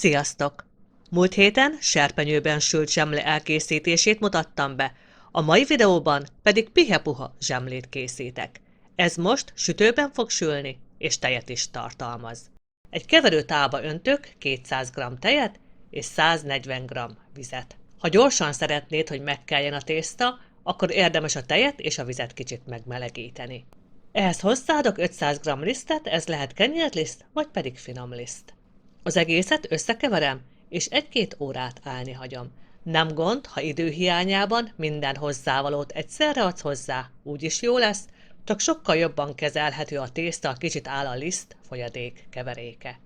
Sziasztok! Múlt héten serpenyőben sült zsemle elkészítését mutattam be, a mai videóban pedig pihepuha zsemlét készítek. Ez most sütőben fog sülni, és tejet is tartalmaz. Egy keverőtálba öntök 200 g tejet és 140 g vizet. Ha gyorsan szeretnéd, hogy megkeljen a tészta, akkor érdemes a tejet és a vizet kicsit megmelegíteni. Ehhez hozzáadok 500 g lisztet, ez lehet kenyérliszt, vagy pedig finom liszt. Az egészet összekeverem, és 1-2 órát állni hagyom. Nem gond, ha időhiányában minden hozzávalót egyszerre adsz hozzá, úgyis jó lesz, csak sokkal jobban kezelhető a tészta, kicsit áll a liszt folyadék keveréke.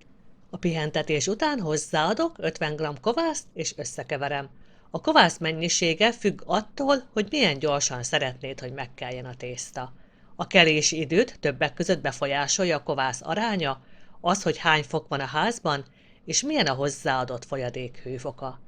A pihentetés után hozzáadok 50 g kovászt, és összekeverem. A kovász mennyisége függ attól, hogy milyen gyorsan szeretnéd, hogy megkeljen a tészta. A kelési időt többek között befolyásolja a kovász aránya, az, hogy hány fok van a házban, és milyen a hozzáadott folyadék hőfoka.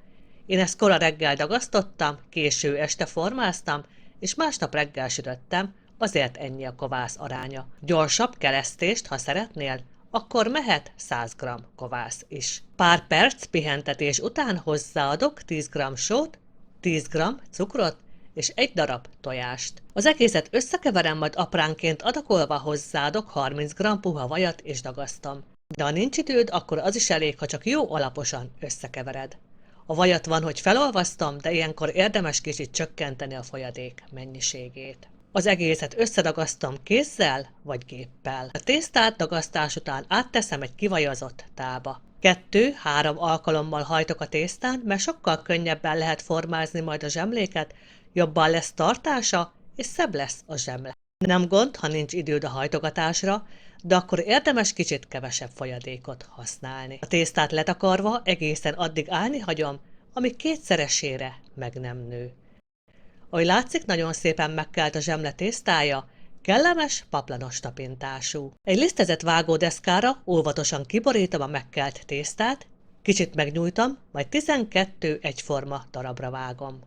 Én ezt kora reggel dagasztottam, késő este formáztam, és másnap reggel sütöttem, azért ennyi a kovász aránya. Gyorsabb kelesztést, ha szeretnél, akkor mehet 100 g kovász is. Pár perc pihentetés után hozzáadok 10 g sót, 10 g cukrot és 1 darab tojást. Az egészet összekeverem, majd apránként adakolva hozzáadok 30 g puha vajat és dagasztom. De ha nincs időd, akkor az is elég, ha csak jó alaposan összekevered. A vajat van, hogy felolvasztom, de ilyenkor érdemes kicsit csökkenteni a folyadék mennyiségét. Az egészet összedagasztom kézzel vagy géppel. A tésztát dagasztás után átteszem egy kivajazott tálba. 2-3 alkalommal hajtok a tésztán, mert sokkal könnyebben lehet formázni majd a zsemléket, jobban lesz tartása, és szebb lesz a zsemle. Nem gond, ha nincs időd a hajtogatásra, de akkor érdemes kicsit kevesebb folyadékot használni. A tésztát letakarva egészen addig állni hagyom, amíg kétszeresére meg nem nő. Ahogy látszik, nagyon szépen megkelt a zsemle tésztája, kellemes, paplanos tapintású. Egy lisztezett vágódeszkára óvatosan kiborítom a megkelt tésztát, kicsit megnyújtom, majd 12 egyforma darabra vágom.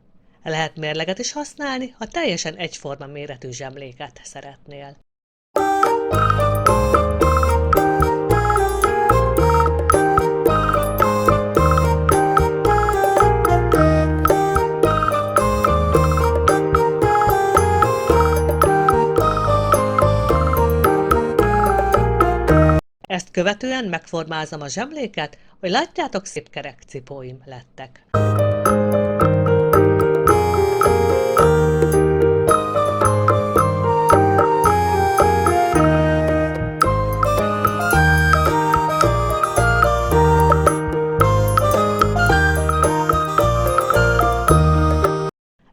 Lehet mérleget is használni, ha teljesen egyforma méretű zsemléket szeretnél. Ezt követően megformázom a zsemléket, hogy látjátok, szép kerek cipóim lettek.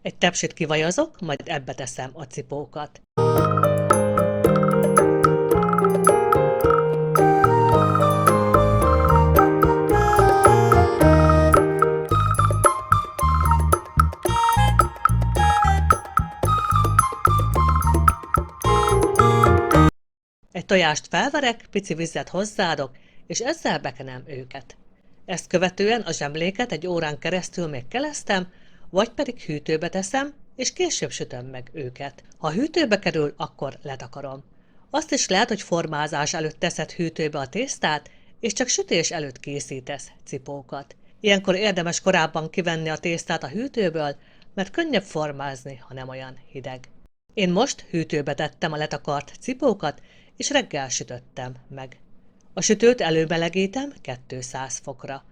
Egy tepsit kivajazok, majd ebbe teszem a cipókat. Egy tojást felverek, pici vizet hozzáadok, és ezzel bekenem őket. Ezt követően a zsemléket egy órán keresztül még kelesztem, vagy pedig hűtőbe teszem, és később sütöm meg őket. Ha hűtőbe kerül, akkor letakarom. Azt is lehet, hogy formázás előtt teszed hűtőbe a tésztát, és csak sütés előtt készítesz cipókat. Ilyenkor érdemes korábban kivenni a tésztát a hűtőből, mert könnyebb formázni, ha nem olyan hideg. Én most hűtőbe tettem a letakart cipókat, és reggel sütöttem meg. A sütőt előmelegítem 200 fokra.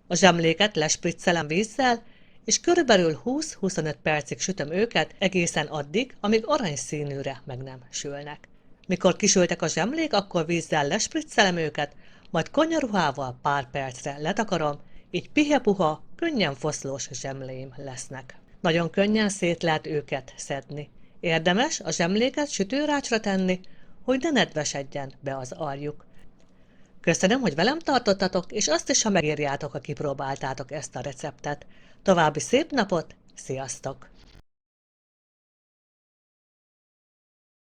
A zsemléket lespriccelem vízzel, és körülbelül 20-25 percig sütöm őket egészen addig, amíg aranyszínűre meg nem sülnek. Mikor kisültek a zsemlék, akkor vízzel lespriccelem őket, majd konyaruhával pár percre letakarom, így pihepuha, könnyen foszlós zsemléim lesznek. Nagyon könnyen szét lehet őket szedni. Érdemes a zsemléket sütőrácsra tenni, hogy ne nedvesedjen be az aljuk. Köszönöm, hogy velem tartottatok, és azt is, ha megírjátok, ha kipróbáltátok ezt a receptet. További szép napot, sziasztok!